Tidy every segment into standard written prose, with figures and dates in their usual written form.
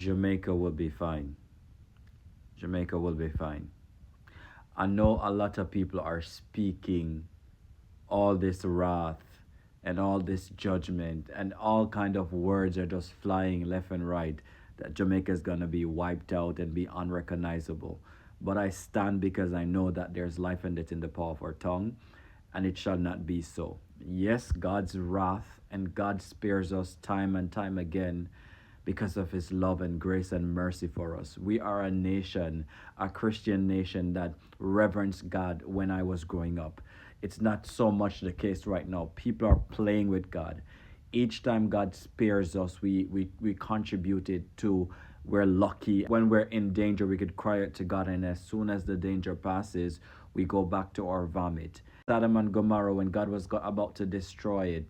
Jamaica will be fine. Jamaica will be fine. I know a lot of people are speaking all this wrath and all this judgment and all kind of words are just flying left and right that Jamaica is going to be wiped out and be unrecognizable. But I stand because I know that there's life and death in the power of our tongue, and it shall not be so. Yes, God's wrath and God spares us time and time again because of his love and grace and mercy for us. We are a nation, a Christian nation that reverenced God when I was growing up. It's not so much the case right now. People are playing with God. Each time God spares us, we contributed to, we're lucky. When we're in danger, we could cry out to God, and as soon as the danger passes, we go back to our vomit. Sodom and Gomorrah, when God was about to destroy it,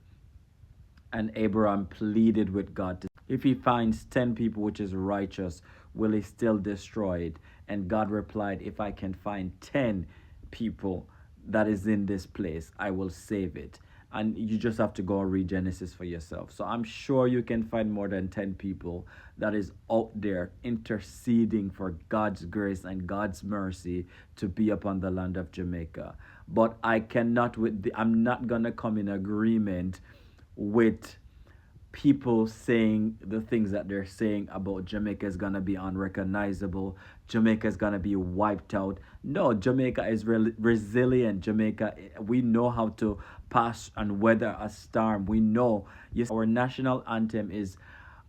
and Abraham pleaded with God, if he finds 10 people which is righteous, will he still destroy it? And God replied, if I can find 10 people that is in this place, I will save it. And you just have to go and read Genesis for yourself. So I'm sure you can find more than 10 people that is out there interceding for God's grace and God's mercy to be upon the land of Jamaica. But I'm not gonna come in agreement with people saying the things that they're saying about Jamaica is gonna be unrecognizable. Jamaica is gonna be wiped out. No, Jamaica is resilient. Jamaica, we know how to pass and weather a storm. We know. Yes, our national anthem is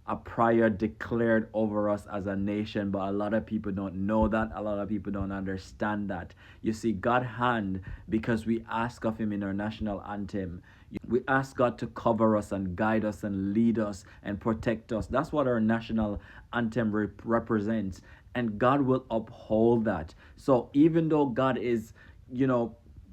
a prayer declared over us as a nation, but a lot of people don't know that. A lot of people don't understand that. You see, God hand, because we ask of him in our national anthem. We ask God to cover us and guide us and lead us and protect us. That's what our national anthem represents. And God will uphold that. So even though God is,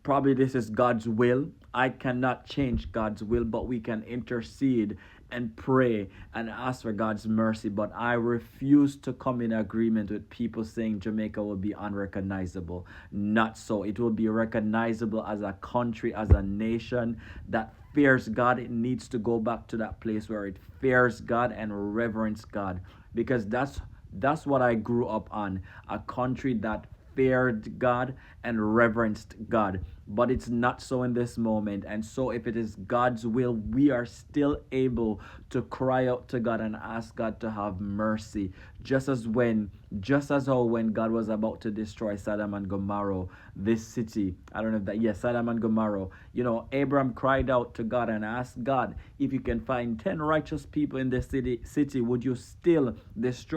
probably this is God's will, I cannot change God's will, but we can intercede and pray and ask for God's mercy. But I refuse to come in agreement with people saying Jamaica will be unrecognizable. Not so. It will be recognizable as a country, as a nation that fears God. It needs to go back to that place where it fears God and reverence God, because that's what I grew up on, a country that feared God and reverenced God. But it's not so in this moment. And so, if it is God's will, we are still able to cry out to God and ask God to have mercy. Just as how when God was about to destroy Sodom and Gomorrah, this city, I don't know if that, yes, Sodom and Gomorrah, Abraham cried out to God and asked God, if you can find 10 righteous people in this city, would you still destroy